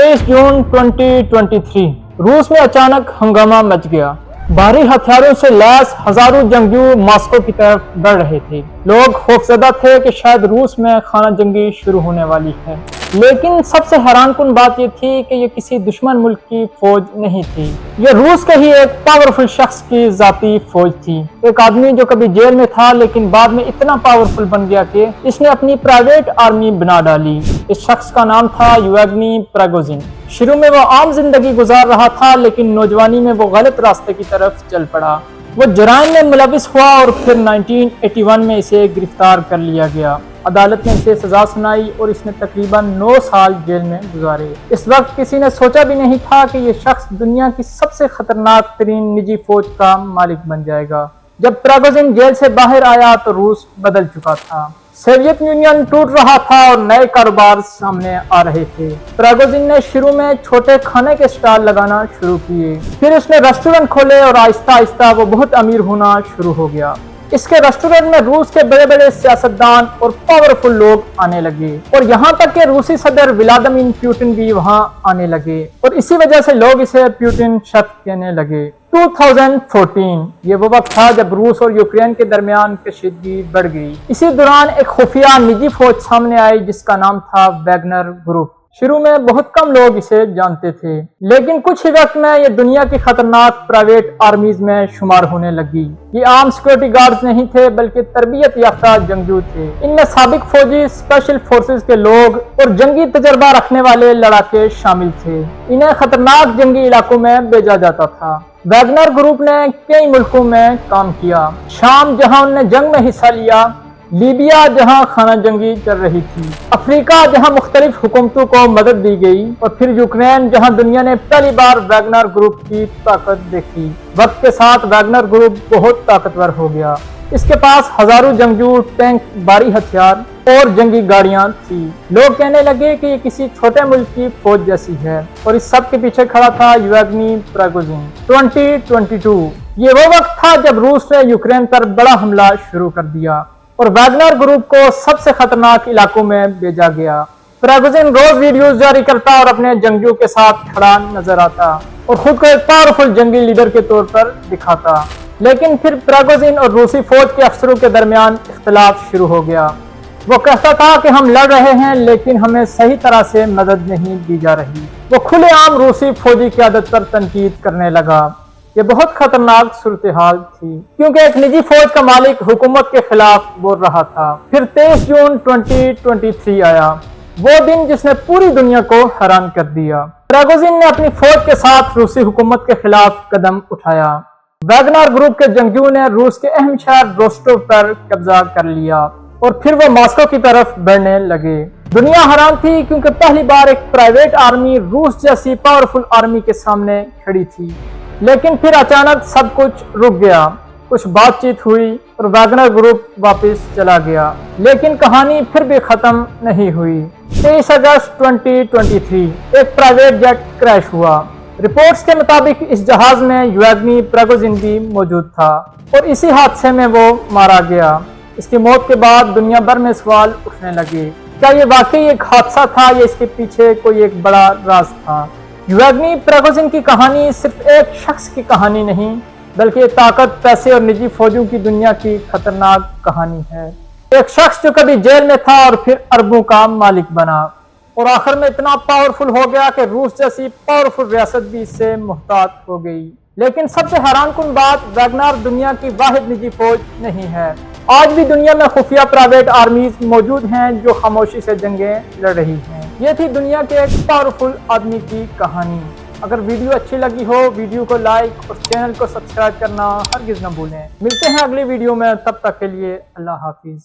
23 जून 2023 रूस में अचानक हंगामा मच गया। भारी हथियारों से लैस हजारों जंगजू मॉस्को की तरफ बढ़ रहे थे। लोग खौफजदा थे कि शायद रूस में खाना जंगी शुरू होने वाली है। लेकिन सबसे हैरानकुन बात यह थी कि यह किसी दुश्मन मुल्क की फौज नहीं थी। यह रूस के ही एक पावरफुल शख्स की जाती फौज थी। एक आदमी जो कभी जेल में था लेकिन बाद में इतना पावरफुल बन गया कि इसने अपनी प्राइवेट आर्मी बना डाली। इस शख्स का नाम था येवगेनी प्रिगोजिन। शुरू में वो आम जिंदगी गुजार रहा था, लेकिन नौजवानी में वो गलत रास्ते की तरफ चल पड़ा। वो जुराइम में मुलविस हुआ और फिर 1981 में इसे गिरफ्तार कर लिया गया। अदालत ने इसे सजा सुनाई और इसने तकरीबन 9 साल जेल में गुजारे। इस वक्त किसी ने सोचा भी नहीं था कि ये शख्स दुनिया की सबसे खतरनाक तरीन निजी फौज का मालिक बन जाएगा। जब प्रिगोजिन जेल से बाहर आया तो रूस बदल चुका था। सोवियत यूनियन टूट रहा था और नए कारोबार सामने आ रहे थे। प्रिगोजिन ने शुरू में छोटे खाने के स्टॉल लगाना शुरू किए, फिर उसने रेस्टोरेंट खोले और आहिस्ता आहिस्ता वो बहुत अमीर होना शुरू हो गया। इसके रेस्टोरेंट में रूस के बड़े बड़े सियासतदान और पावरफुल लोग आने लगे और यहाँ तक कि रूसी सदर व्लादिमीर पुतिन भी वहाँ आने लगे और इसी वजह से लोग इसे पुतिन शेफ कहने लगे। 2014 ये वो वक्त था जब रूस और यूक्रेन के दरमियान कशीदगी बढ़ गई। इसी दौरान एक खुफिया निजी फौज सामने आई जिसका नाम था वैगनर ग्रुप। शुरू में बहुत कम लोग इसे जानते थे, लेकिन कुछ ही वक्त में ये दुनिया की खतरनाक प्राइवेट आर्मीज में शुमार होने लगी। ये आम सिक्योरिटी गार्ड्स नहीं थे बल्कि तरबियत याफ्ता जंगजू थे। इनमें साबिक फौजी, स्पेशल फोर्सेस के लोग और जंगी तजर्बा रखने वाले लड़ाके शामिल थे। इन्हें खतरनाक जंगी इलाकों में भेजा जाता था। वैगनर ग्रुप ने कई मुल्कों में काम किया। शाम जहां उन्होंने जंग में हिस्सा लिया, लीबिया जहां खाना जंगी चल रही थी, अफ्रीका जहां मुख्तलिफ हुकूमतों को मदद दी गई, और फिर यूक्रेन जहां दुनिया ने पहली बार वैगनर ग्रुप की ताकत देखी। वक्त के साथ वैगनर ग्रुप बहुत ताकतवर हो गया। इसके पास हजारों जंगजू, टैंक, भारी हथियार और जंगी गाड़ियां थी। लोग कहने लगे कि ये किसी छोटे मुल्क की फौज जैसी है, और इस सब के पीछे खड़ा था येवगेनी प्रिगोजिन। 2022 ये वो वक्त था जब रूस ने यूक्रेन पर बड़ा हमला शुरू कर दिया और वैगनर ग्रुप को सबसे खतरनाक इलाकों में भेजा गया। प्रिगोजिन रोज वीडियोस जारी करता और अपने जंगजू के साथ खड़ा नजर आता और खुद को एक पावरफुल जंगी लीडर के तौर पर दिखाता। लेकिन फिर प्रिगोजिन और रूसी फौज के अफसरों के दरमियान इख्तिलाफ शुरू हो गया। वो कहता था कि हम लड़ रहे हैं लेकिन हमें सही तरह से मदद नहीं दी जा रही। वो खुलेआम रूसी फौजी क़यादत पर तनकीद करने लगा। ये बहुत खतरनाक सूरत हाल थी क्योंकि एक निजी फौज का मालिक हुकूमत के खिलाफ बोल रहा था। फिर 23 जून 2023 आया, वो दिन जिसने पूरी दुनिया को हैरान कर दिया। प्रिगोजिन ने अपनी फौज के साथ रूसी हुकूमत के खिलाफ कदम उठाया। वैगनर ग्रुप के जंगजू ने रूस के अहम शहर रोस्टोव पर कब्जा कर लिया और फिर वो मॉस्को की तरफ बढ़ने लगे। दुनिया हैरान थी क्योंकि पहली बार एक प्राइवेट आर्मी रूस जैसी पावरफुल आर्मी के सामने खड़ी थी। लेकिन फिर अचानक सब कुछ रुक गया। कुछ बातचीत हुई और वैगनर ग्रुप वापस चला गया, लेकिन कहानी फिर भी खत्म नहीं हुई। 23 अगस्त 2023 एक प्राइवेट जेट क्रैश हुआ। रिपोर्ट्स के मुताबिक इस जहाज में येवगेनी प्रिगोजिन भी मौजूद था और इसी हादसे में वो मारा गया। इसकी मौत के बाद दुनिया भर में सवाल उठने लगे, क्या ये वाकई एक हादसा था या इसके पीछे कोई एक बड़ा राज था। येवगेनी प्रिगोजिन की कहानी सिर्फ एक शख्स की कहानी नहीं बल्कि ताकत, पैसे और निजी फौजों की दुनिया की खतरनाक कहानी है। एक शख्स जो कभी जेल में था और फिर अरबों का मालिक बना और आखिर में इतना पावरफुल हो गया कि रूस जैसी पावरफुल रियासत भी इससे मुहतात हो गई। लेकिन सबसे हैरानकुन बात, वैगनर दुनिया की वाहिद निजी फौज नहीं है। आज भी दुनिया में खुफिया प्राइवेट आर्मीज मौजूद हैं जो खामोशी से जंगें लड़ रही हैं। ये थी दुनिया के एक पावरफुल आदमी की कहानी। अगर वीडियो अच्छी लगी हो, वीडियो को लाइक और चैनल को सब्सक्राइब करना हरगिज न भूलें। मिलते हैं अगली वीडियो में, तब तक के लिए अल्लाह हाफिज।